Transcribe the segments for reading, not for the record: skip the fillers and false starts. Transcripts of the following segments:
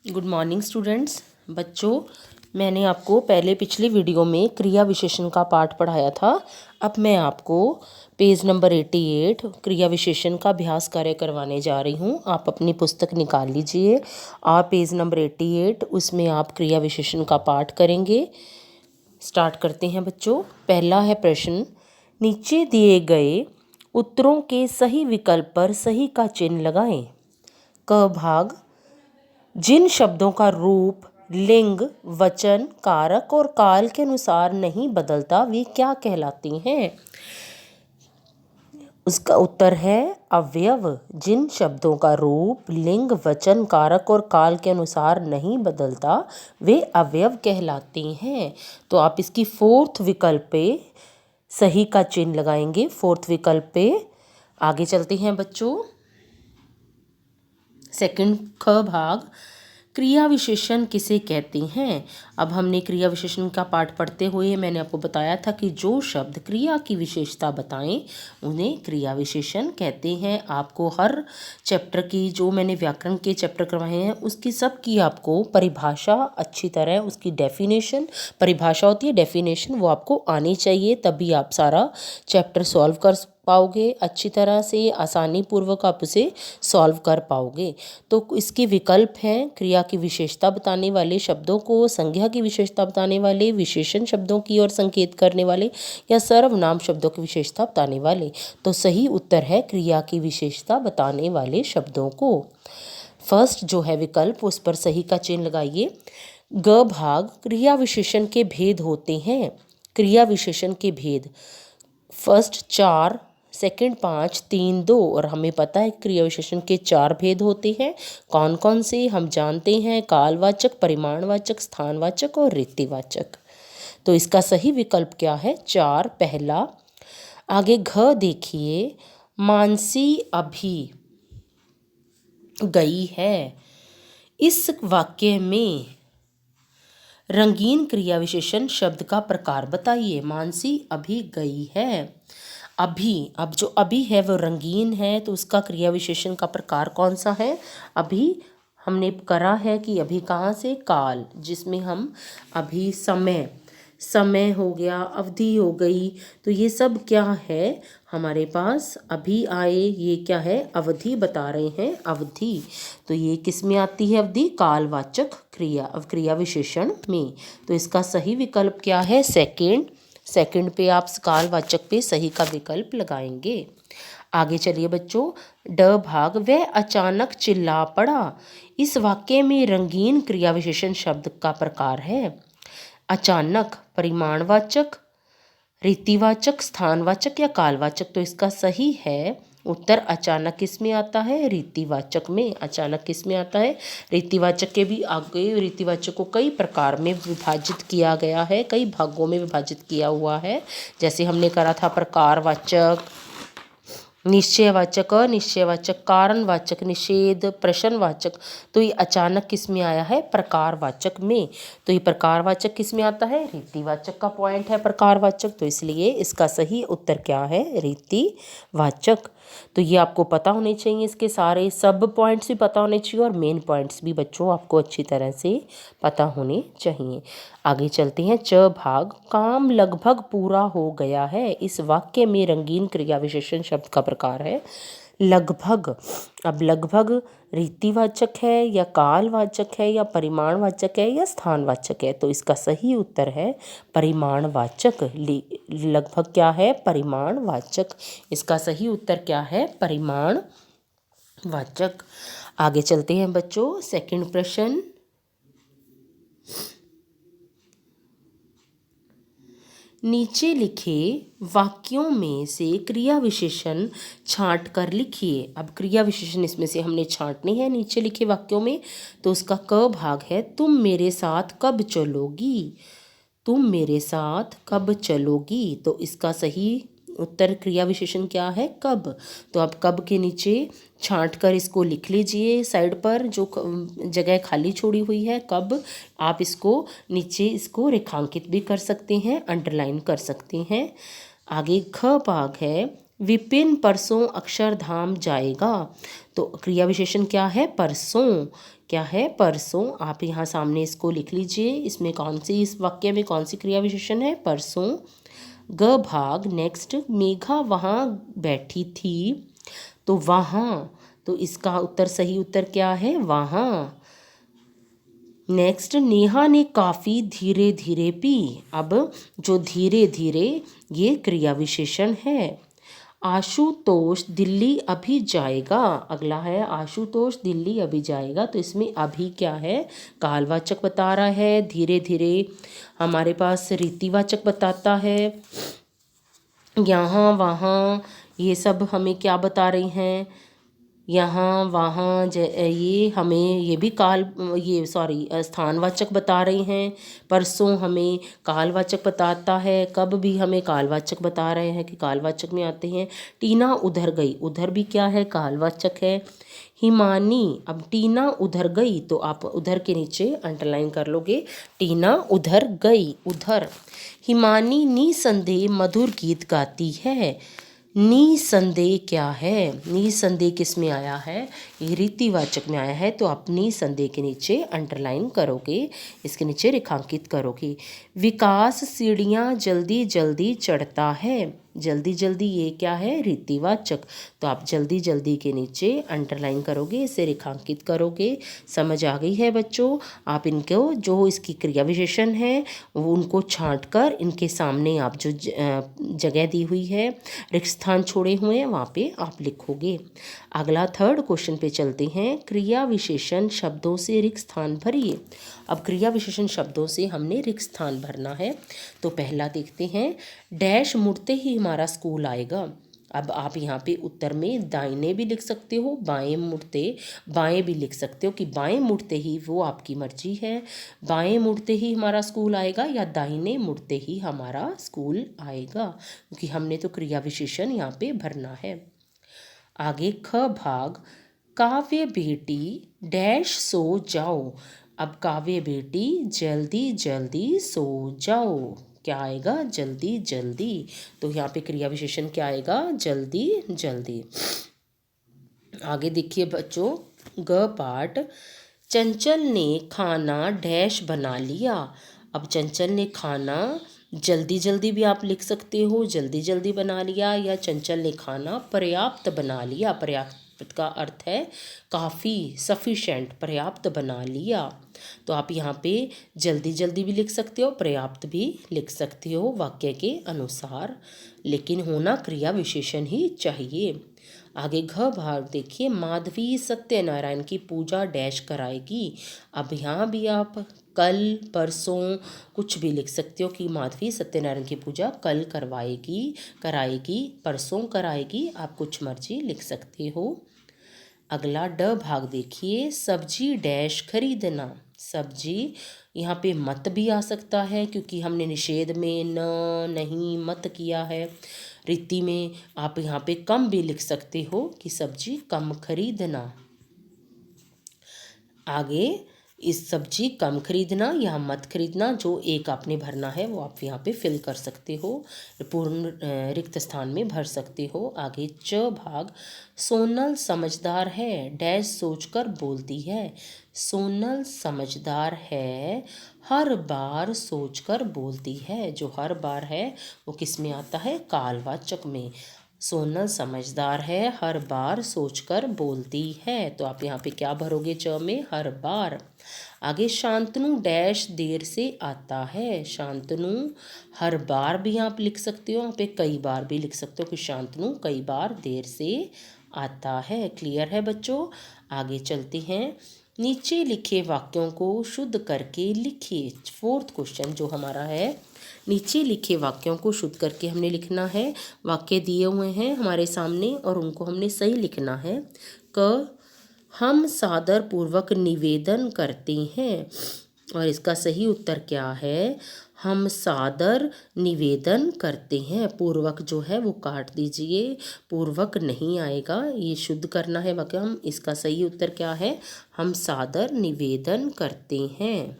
Good morning students. बच्चों, मैंने आपको पहले पिछली वीडियो में क्रिया विशेषण का पाठ पढ़ाया था। अब मैं आपको पेज नंबर 88 क्रिया विशेषण का अभ्यास कार्य करवाने जा रही हूँ। आप अपनी पुस्तक निकाल लीजिए और पेज नंबर 88 उसमें आप क्रिया विशेषण का पाठ करेंगे। स्टार्ट करते हैं बच्चों। पहला है प्रश्न, नीचे दिए गए उत्तरों के सही विकल्प पर सही का चिन्ह लगाएं। क भाग, जिन शब्दों का रूप लिंग, वचन, कारक और काल के अनुसार नहीं बदलता वे क्या कहलाती हैं? उसका उत्तर है अवयव। जिन शब्दों का रूप लिंग, वचन, कारक और काल के अनुसार नहीं बदलता वे अवयव कहलाती हैं। तो आप इसकी फोर्थ विकल्प पे सही का चिन्ह लगाएंगे। फोर्थ विकल्प पे आगे चलते हैं बच्चों। सेकंड ख भाग, क्रिया विशेषण किसे कहते हैं? अब हमने क्रिया विशेषण का पाठ पढ़ते हुए मैंने आपको बताया था कि जो शब्द क्रिया की विशेषता बताएं उन्हें क्रिया विशेषण कहते हैं। आपको हर चैप्टर की, जो मैंने व्याकरण के चैप्टर करवाए हैं, उसकी सब की आपको परिभाषा अच्छी तरह, उसकी डेफिनेशन, परिभाषा होती है डेफिनेशन, वो आपको आनी चाहिए, तभी आप सारा चैप्टर सॉल्व कर पाओगे अच्छी तरह से, आसानी पूर्वक आप उसे सॉल्व कर पाओगे। तो इसके विकल्प हैं क्रिया की विशेषता बताने वाले शब्दों को, संज्ञा की विशेषता बताने वाले, विशेषण शब्दों की ओर संकेत करने वाले, या सर्वनाम शब्दों की विशेषता बताने वाले। तो सही उत्तर है क्रिया की विशेषता बताने वाले शब्दों को। फर्स्ट जो है विकल्प, उस पर सही का चिन्ह लगाइए। ग भाग, क्रिया विशेषण के भेद होते हैं। क्रिया विशेषण के भेद, फर्स्ट 4, सेकंड 5, 3 2, और हमें पता है क्रिया विशेषण के 4 भेद होते हैं। कौन कौन से हम जानते हैं? कालवाचक, परिमाणवाचक, स्थानवाचक और रीतिवाचक। तो इसका सही विकल्प क्या है? 4 पहला। आगे घ देखिए, मानसी अभी गई है। इस वाक्य में रंगीन क्रिया विशेषण शब्द का प्रकार बताइए। मानसी अभी गई है। अभी, अब जो अभी है वो रंगीन है, तो उसका क्रिया विशेषण का प्रकार कौन सा है? अभी हमने करा है कि अभी कहाँ से? काल, जिसमें हम अभी समय, समय हो गया, अवधि हो गई, तो ये सब क्या है हमारे पास? अभी आए, ये क्या है? अवधि बता रहे हैं, अवधि। तो ये किस में आती है अवधि? कालवाचक क्रिया, क्रिया विशेषण में। तो इसका सही विकल्प क्या है? सेकंड। सेकंड पे आप कालवाचक पे सही का विकल्प लगाएंगे। आगे चलिए बच्चों। ड भाग, वह अचानक चिल्ला पड़ा। इस वाक्य में रंगीन क्रिया विशेषण शब्द का प्रकार है अचानक, परिमाणवाचक, रीतिवाचक, स्थानवाचक या कालवाचक। तो इसका सही है उत्तर अचानक किस में आता है? रीतिवाचक में। अचानक किस में आता है? रीतिवाचक के भी आगे रीतिवाचक को कई प्रकार में विभाजित किया गया है, कई भागों में विभाजित किया हुआ है। जैसे हमने करा था प्रकारवाचक, निश्चयवाचक, अनिश्चयवाचक, कारणवाचक, निषेध, प्रश्नवाचक। तो ये अचानक किस में आया है? प्रकारवाचक में। तो ये प्रकारवाचक किस में आता है? रीतिवाचक का पॉइंट है प्रकारवाचक, तो इसलिए इसका सही उत्तर क्या है? रीतिवाचक। तो ये आपको पता होने चाहिए, इसके सारे सब पॉइंट्स भी पता होने चाहिए और मेन पॉइंट्स भी बच्चों आपको अच्छी तरह से पता होने चाहिए। आगे चलते हैं। च भाग, काम लगभग पूरा हो गया है। इस वाक्य में रंगीन क्रिया विशेषण शब्द का प्रकार है लगभग। अब लगभग रीतिवाचक है या कालवाचक है या परिमाणवाचक है या स्थानवाचक है? तो इसका सही उत्तर है परिमाणवाचक। लगभग क्या है? परिमाणवाचक। इसका सही उत्तर क्या है? परिमाणवाचक। आगे चलते हैं बच्चों। सेकंड प्रश्न, नीचे लिखे वाक्यों में से क्रिया विशेषण छांट कर लिखिए। अब क्रिया विशेषण इसमें से हमने छांटने हैं नीचे लिखे वाक्यों में। तो उसका क भाग है, तुम मेरे साथ कब चलोगी? तुम मेरे साथ कब चलोगी? तो इसका सही उत्तर क्रिया विशेषण क्या है? कब। तो आप कब के नीचे छांट कर इसको लिख लीजिए, साइड पर जो जगह खाली छोड़ी हुई है कब, आप इसको नीचे इसको रेखांकित भी कर सकते हैं, अंडरलाइन कर सकते हैं। आगे ख भाग है, विपिन परसों अक्षरधाम जाएगा। तो क्रिया विशेषण क्या है? परसों। क्या है? परसों। आप यहाँ सामने इसको लिख लीजिए। इसमें कौन सी, इस वाक्य में कौन सी क्रिया विशेषण है? परसों। ग भाग नेक्स्ट, मेघा वहाँ बैठी थी। तो वहाँ, तो इसका उत्तर, सही उत्तर क्या है? वहाँ। नेक्स्ट, नेहा ने काफ़ी धीरे धीरे पी। अब जो धीरे धीरे, ये क्रिया विशेषण है। आशुतोष दिल्ली अभी जाएगा। अगला है आशुतोष दिल्ली अभी जाएगा। तो इसमें अभी क्या है? कालवाचक बता रहा है। धीरे धीरे हमारे पास रीतिवाचक बताता है। यहाँ वहाँ ये सब हमें क्या बता रही हैं? यहाँ वहाँ ये हमें, ये भी ये सॉरी स्थानवाचक बता रही हैं। परसों हमें कालवाचक बताता है। कब भी हमें कालवाचक बता रहे हैं कि कालवाचक में आते हैं। टीना उधर गई, उधर भी क्या है? कालवाचक है। हिमानी, अब टीना उधर गई, तो आप उधर के नीचे अंडरलाइन कर लोगे, टीना उधर गई, उधर। हिमानी निसंदेह मधुर गीत गाती है। निसंदेह क्या है? निसंदेह किस में आया है? ये रीतिवाचक में आया है। तो आप निसंदेह के नीचे अंडरलाइन करोगे, इसके नीचे रेखांकित करोगे। विकास सीढ़ियाँ जल्दी जल्दी चढ़ता है। जल्दी जल्दी ये क्या है? रीतिवाचक। तो आप जल्दी जल्दी के नीचे अंडरलाइन करोगे, इसे रेखांकित करोगे। समझ आ गई है बच्चों? आप इनको, जो इसकी क्रिया विशेषण है, वो उनको छांट कर इनके सामने आप जो जगह दी हुई है, रिक्त स्थान छोड़े हुए हैं, वहाँ पे आप लिखोगे। अगला थर्ड क्वेश्चन पे चलते हैं। क्रिया विशेषण शब्दों से रिक्त स्थान भरिए। अब क्रिया विशेषण शब्दों से हमने रिक्त स्थान भरना है। तो पहला देखते हैं, डैश मुड़ते ही हमारा स्कूल आएगा। अब आप यहाँ पे उत्तर में दाहिने भी लिख सकते हो, बाएं मुड़ते, बाएं भी लिख सकते हो कि बाएं मुड़ते ही, वो आपकी मर्जी है। बाएं मुड़ते ही हमारा स्कूल आएगा या दाहिने मुड़ते ही हमारा स्कूल आएगा, क्योंकि हमने तो क्रिया विशेषण यहाँ पे भरना है। आगे ख भाग, काव्य बेटी डैश सो जाओ। अब काव्य बेटी जल्दी जल्दी सो जाओ, क्या आएगा? जल्दी जल्दी। तो यहाँ पे क्रिया विशेषण क्या आएगा? जल्दी जल्दी। आगे देखिए बच्चों, ग पाठ, चंचल ने खाना डैश बना लिया। अब चंचल ने खाना, जल्दी जल्दी भी आप लिख सकते हो, जल्दी जल्दी बना लिया, या चंचल ने खाना पर्याप्त बना लिया। पर्याप्त का अर्थ है काफ़ी, सफिशेंट, पर्याप्त बना लिया। तो आप यहाँ पे जल्दी जल्दी भी लिख सकते हो, पर्याप्त भी लिख सकते हो वाक्य के अनुसार, लेकिन होना क्रिया विशेषण ही चाहिए। आगे घ भाग देखिए, माधवी सत्यनारायण की पूजा डैश कराएगी। अब यहाँ भी आप कल, परसों कुछ भी लिख सकते हो कि माधवी सत्यनारायण की पूजा कल कराएगी, परसों कराएगी, आप कुछ मर्जी लिख सकते हो। अगला ड भाग देखिए, सब्जी डैश खरीदना। सब्जी, यहाँ पे मत भी आ सकता है, क्योंकि हमने निषेध में न, नहीं, मत किया है। रीति में आप यहाँ पे कम भी लिख सकते हो कि सब्जी कम खरीदना। आगे, इस सब्जी कम खरीदना या मत खरीदना, जो एक आपने भरना है वो आप यहाँ पे फिल कर सकते हो, पूर्ण रिक्त स्थान में भर सकते हो। आगे च भाग, सोनल समझदार है डैश सोचकर बोलती है। सोनल समझदार है, हर बार सोचकर बोलती है। जो हर बार है वो किस में आता है? कालवाचक में। सोनल समझदार है, हर बार सोचकर बोलती है। तो आप यहाँ पे क्या भरोगे? च में हर बार। आगे शांतनु डैश देर से आता है। शांतनु, हर बार भी आप लिख सकते हो, यहाँ पे कई बार भी लिख सकते हो कि शांतनु कई बार देर से आता है। क्लियर है बच्चों? आगे चलते हैं। नीचे लिखे वाक्यों को शुद्ध करके लिखिए। फोर्थ क्वेश्चन जो हमारा है, नीचे लिखे वाक्यों को शुद्ध करके हमने लिखना है। वाक्य दिए हुए हैं हमारे सामने और उनको हमने सही लिखना है। क, हम सादर पूर्वक निवेदन करते हैं, और इसका सही उत्तर क्या है? हम सादर निवेदन करते हैं। पूर्वक जो है वो काट दीजिए, पूर्वक नहीं आएगा, ये शुद्ध करना है वाक्य। हम, इसका सही उत्तर क्या है? हम सादर निवेदन करते हैं।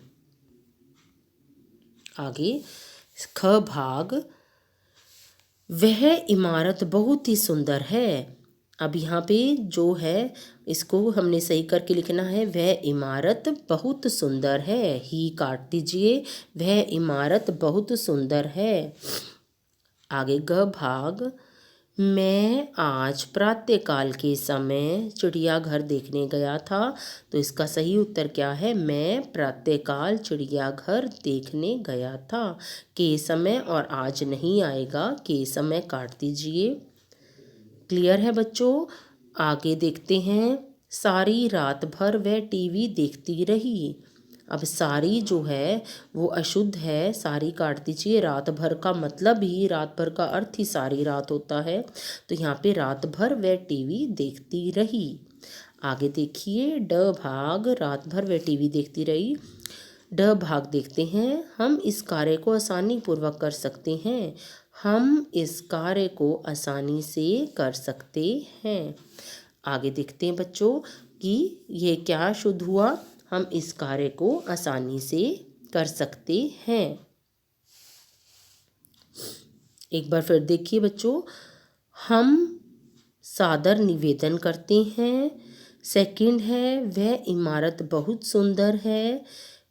आगे ख भाग, वह इमारत बहुत ही सुंदर है। अब यहाँ पे जो है इसको हमने सही करके लिखना है, वह इमारत बहुत सुंदर है। ही काट दीजिए, वह इमारत बहुत सुंदर है। आगे ग भाग, मैं आज प्रातःकाल के समय चिड़ियाघर देखने गया था। तो इसका सही उत्तर क्या है, मैं प्रातःकाल चिड़ियाघर देखने गया था। के समय और आज नहीं आएगा, के समय काट दीजिए। क्लियर है बच्चों। आगे देखते हैं, सारी रात भर वह टीवी देखती रही। अब सारी जो है वो अशुद्ध है, सारी काट दीजिए। रात भर का मतलब ही, रात भर का अर्थ ही सारी रात होता है। तो यहाँ पे रात भर वह टीवी देखती रही। आगे देखिए, ड भाग, रात भर वह टीवी देखती रही। ड भाग देखते हैं, हम इस कार्य को आसानी पूर्वक कर सकते हैं। हम इस कार्य को आसानी से कर सकते हैं। आगे देखते हैं बच्चों कि ये क्या शुद्ध हुआ, हम इस कार्य को आसानी से कर सकते हैं। एक बार फिर देखिए बच्चों, हम सादर निवेदन करते हैं। सेकंड है, वह इमारत बहुत सुंदर है।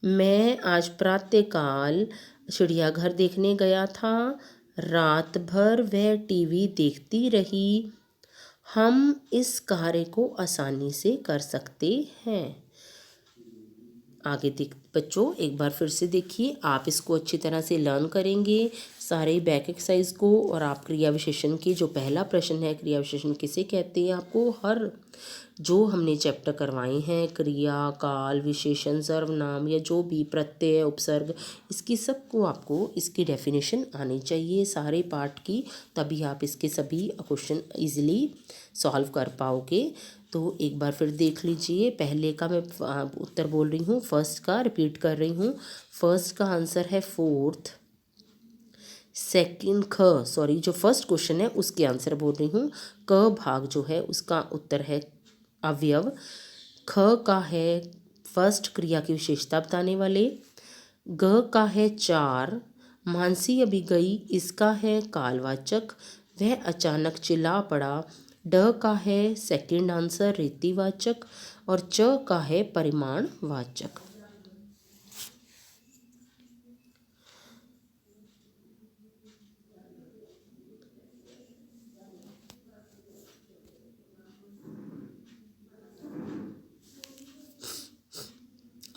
मैं आज प्रातःकाल चिड़ियाघर देखने गया था। रात भर वह टीवी देखती रही। हम इस कार्य को आसानी से कर सकते हैं। आगे देख बच्चों, एक बार फिर से देखिए, आप इसको अच्छी तरह से लर्न करेंगे सारे बैक एक्सरसाइज को। और आप क्रिया विशेषण की जो पहला प्रश्न है, क्रिया विशेषण किसे कहते हैं, आपको हर जो हमने चैप्टर करवाए हैं, क्रिया, काल, विशेषण, सर्वनाम या जो भी प्रत्यय, उपसर्ग, इसकी सबको आपको इसकी डेफिनेशन आनी चाहिए सारे पार्ट की, तभी आप इसके सभी क्वेश्चन इजीली सॉल्व कर पाओगे। तो एक बार फिर देख लीजिए, पहले का मैं उत्तर बोल रही हूँ, फर्स्ट का रिपीट कर रही हूँ। फर्स्ट का आंसर है फोर्थ। सेकंड जो फर्स्ट क्वेश्चन है उसके आंसर बोल रही हूँ। क भाग जो है उसका उत्तर है अवयव। ख का है फर्स्ट क्रिया की विशेषता बताने वाले। ग का है चार, मानसी अभी गई, इसका है कालवाचक, वह अचानक चिल्ला पड़ा। ड का है सेकंड आंसर रीतिवाचक। और च का है परिमाणवाचक।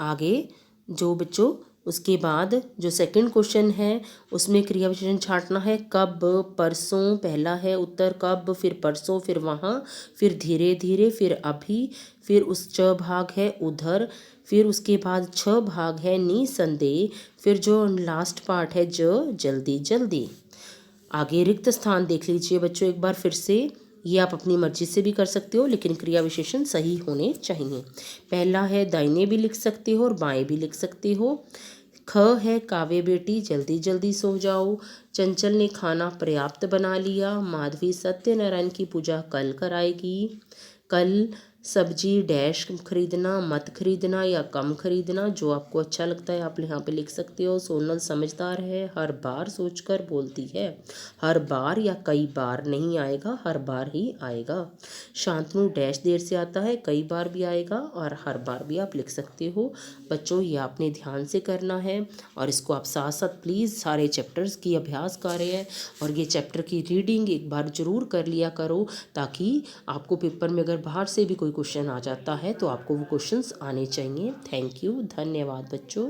आगे जो बच्चों उसके बाद जो सेकंड क्वेश्चन है उसमें क्रिया विशेषण छांटना है। कब, परसों पहला है उत्तर, कब, फिर परसों, फिर वहाँ, फिर धीरे धीरे, फिर अभी, फिर उस च भाग है उधर, फिर उसके बाद छ भाग है निसंदेह, फिर जो लास्ट पार्ट है जल्दी जल्दी। आगे रिक्त स्थान देख लीजिए बच्चों एक बार फिर से, ये आप अपनी मर्जी से भी कर सकते हो लेकिन क्रिया विशेषण सही होने चाहिए। पहला है दाहिने भी लिख सकते हो और बाएं भी लिख सकते हो। ख है काव्य बेटी जल्दी जल्दी सो जाओ। चंचल ने खाना पर्याप्त बना लिया। माधवी सत्यनारायण की पूजा कल कराएगी। कल सब्जी डैश खरीदना, मत खरीदना या कम खरीदना, जो आपको अच्छा लगता है आप यहाँ पे लिख सकते हो। सोनल समझदार है, हर बार सोचकर बोलती है। हर बार या कई बार नहीं आएगा, हर बार ही आएगा। शांतनु डैश देर से आता है, कई बार भी आएगा और हर बार भी आप लिख सकते हो। बच्चों ये आपने ध्यान से करना है और इसको आप साथ साथ प्लीज़ सारे चैप्टर्स की अभ्यास कार्य है और ये चैप्टर की रीडिंग एक बार ज़रूर कर लिया करो, ताकि आपको पेपर में अगर बाहर से भी कोई क्वेश्चन आ जाता है तो आपको वो क्वेश्चंस आने चाहिए। थैंक यू, धन्यवाद बच्चों।